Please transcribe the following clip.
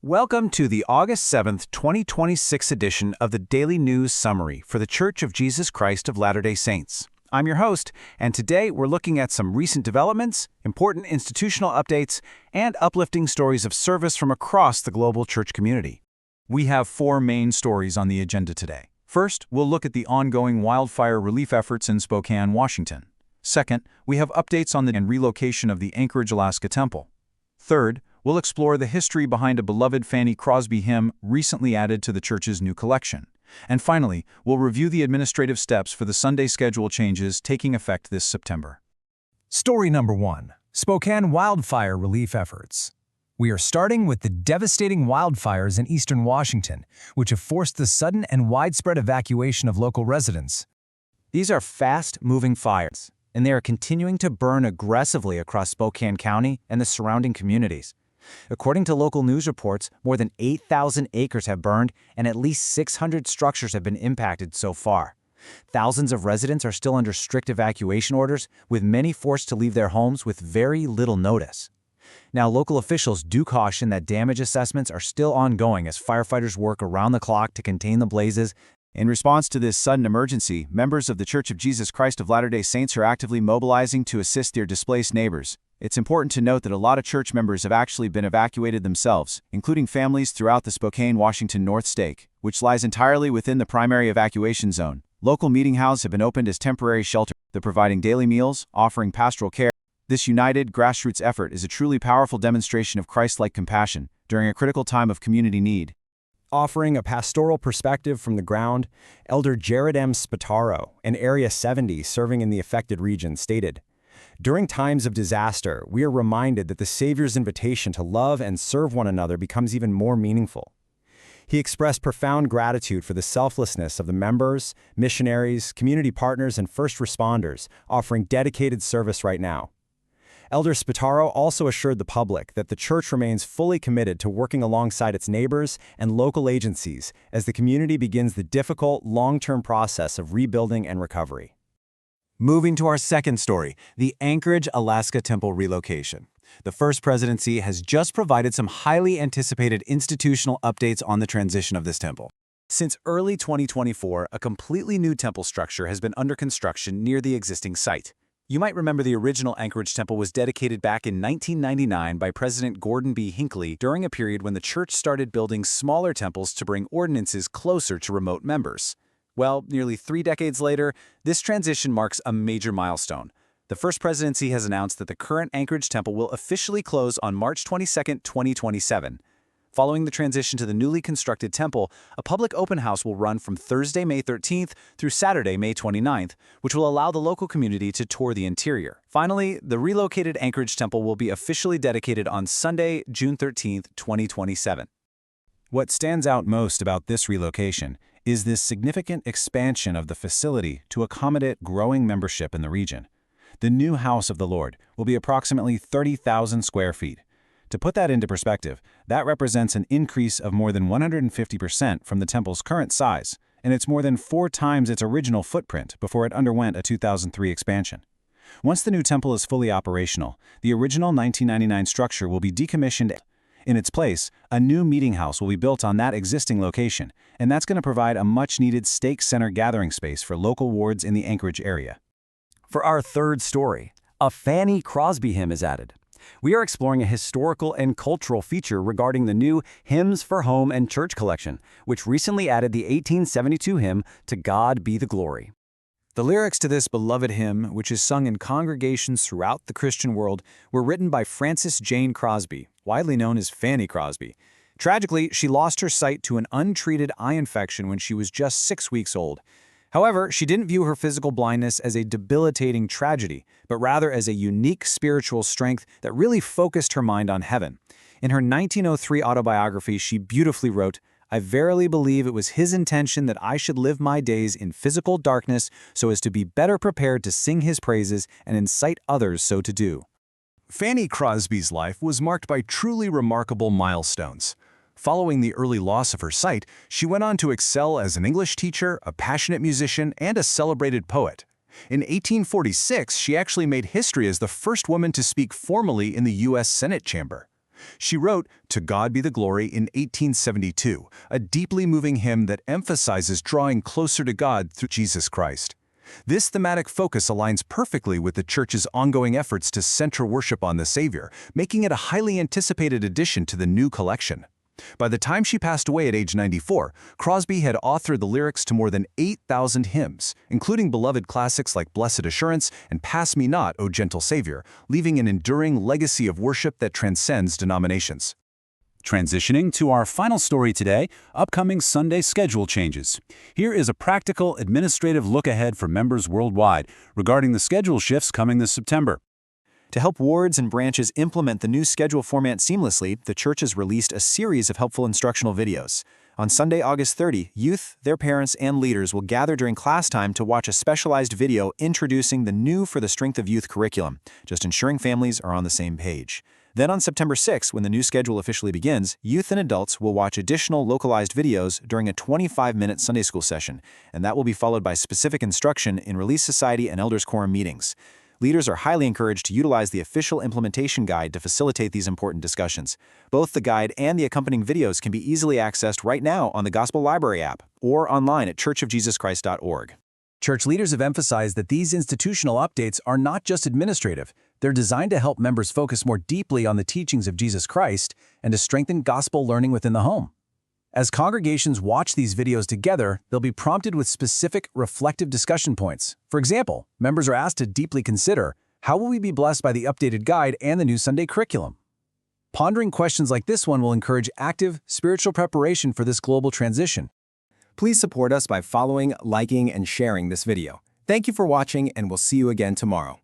Welcome to the August 7th, 2026 edition of the Daily News Summary for the Church of Jesus Christ of Latter-day Saints. I'm your host, and today we're looking at some recent developments, important institutional updates, and uplifting stories of service from across the global church community. We have four main stories on the agenda today. First, we'll look at the ongoing wildfire relief efforts in Spokane, Washington. Second, we have updates on the relocation of the Anchorage Alaska Temple. Third, we'll explore the history behind a beloved Fanny Crosby hymn recently added to the church's new collection. And finally, we'll review the administrative steps for the Sunday schedule changes taking effect this September. Story number 1. Spokane wildfire relief efforts. We are starting with the devastating wildfires in eastern Washington, which have forced the sudden and widespread evacuation of local residents. These are fast-moving fires, and they are continuing to burn aggressively across Spokane County and the surrounding communities. According to local news reports, more than 8,000 acres have burned and at least 600 structures have been impacted so far. Thousands of residents are still under strict evacuation orders, with many forced to leave their homes with very little notice. Now, local officials do caution that damage assessments are still ongoing as firefighters work around the clock to contain the blazes. In response to this sudden emergency, members of the Church of Jesus Christ of Latter-day Saints are actively mobilizing to assist their displaced neighbors. It's important to note that a lot of church members have actually been evacuated themselves, including families throughout the Spokane, Washington North Stake, which lies entirely within the primary evacuation zone. Local meeting houses have been opened as temporary shelters, providing daily meals, offering pastoral care. This united, grassroots effort is a truly powerful demonstration of Christ-like compassion during a critical time of community need. Offering a pastoral perspective from the ground, Elder Jared M. Spataro, in Area 70 serving in the affected region, stated, "During times of disaster, we are reminded that the Savior's invitation to love and serve one another becomes even more meaningful." He expressed profound gratitude for the selflessness of the members, missionaries, community partners, and first responders offering dedicated service right now. Elder Spataro also assured the public that the church remains fully committed to working alongside its neighbors and local agencies as the community begins the difficult, long-term process of rebuilding and recovery. Moving to our second story, the Anchorage Alaska Temple relocation. The First Presidency has just provided some highly anticipated institutional updates on the transition of this temple. Since early 2024, a completely new temple structure has been under construction near the existing site. You might remember the original Anchorage Temple was dedicated back in 1999 by President Gordon B. Hinckley during a period when the church started building smaller temples to bring ordinances closer to remote members. Well, nearly 3 decades later, this transition marks a major milestone. The First Presidency has announced that the current Anchorage Temple will officially close on March 22, 2027. Following the transition to the newly constructed temple, a public open house will run from Thursday, May 13th through Saturday, May 29th, which will allow the local community to tour the interior. Finally, the relocated Anchorage Temple will be officially dedicated on Sunday, June 13th, 2027. What stands out most about this relocation is this significant expansion of the facility to accommodate growing membership in the region. The new House of the Lord will be approximately 30,000 square feet. To put that into perspective, that represents an increase of more than 150% from the temple's current size, and it's more than 4 times its original footprint before it underwent a 2003 expansion. Once the new temple is fully operational, the original 1999 structure will be decommissioned. In its place, a new meeting house will be built on that existing location, and that's going to provide a much-needed stake center gathering space for local wards in the Anchorage area. For our third story, a Fanny Crosby hymn is added. We are exploring a historical and cultural feature regarding the new Hymns for Home and Church collection, which recently added the 1872 hymn, "To God Be the Glory." The lyrics to this beloved hymn, which is sung in congregations throughout the Christian world, were written by Frances Jane Crosby, widely known as Fanny Crosby. Tragically, she lost her sight to an untreated eye infection when she was just 6 weeks old. However, she didn't view her physical blindness as a debilitating tragedy, but rather as a unique spiritual strength that really focused her mind on heaven. In her 1903 autobiography, she beautifully wrote, "I verily believe it was His intention that I should live my days in physical darkness so as to be better prepared to sing His praises and incite others so to do." Fanny Crosby's life was marked by truly remarkable milestones. Following the early loss of her sight, she went on to excel as an English teacher, a passionate musician, and a celebrated poet. In 1846, she actually made history as the first woman to speak formally in the U.S. Senate chamber. She wrote "To God Be the Glory" in 1872, a deeply moving hymn that emphasizes drawing closer to God through Jesus Christ. This thematic focus aligns perfectly with the Church's ongoing efforts to center worship on the Savior, making it a highly anticipated addition to the new collection. By the time she passed away at age 94, Crosby had authored the lyrics to more than 8,000 hymns, including beloved classics like Blessed Assurance and Pass Me Not, O Gentle Savior, leaving an enduring legacy of worship that transcends denominations. Transitioning to our final story today, upcoming Sunday schedule changes. Here is a practical, administrative look ahead for members worldwide regarding the schedule shifts coming this September. To help wards and branches implement the new schedule format seamlessly, the Church has released a series of helpful instructional videos. On Sunday, August 30, youth, their parents, and leaders will gather during class time to watch a specialized video introducing the new For the Strength of Youth curriculum, just ensuring families are on the same page. Then on September 6, when the new schedule officially begins, youth and adults will watch additional localized videos during a 25-minute Sunday school session, and that will be followed by specific instruction in Relief Society and Elders Quorum meetings. Leaders are highly encouraged to utilize the official implementation guide to facilitate these important discussions. Both the guide and the accompanying videos can be easily accessed right now on the Gospel Library app or online at churchofjesuschrist.org. Church leaders have emphasized that these institutional updates are not just administrative. They're designed to help members focus more deeply on the teachings of Jesus Christ and to strengthen gospel learning within the home. As congregations watch these videos together, they'll be prompted with specific, reflective discussion points. For example, members are asked to deeply consider, how will we be blessed by the updated guide and the new Sunday curriculum? Pondering questions like this one will encourage active, spiritual preparation for this global transition. Please support us by following, liking, and sharing this video. Thank you for watching, and we'll see you again tomorrow.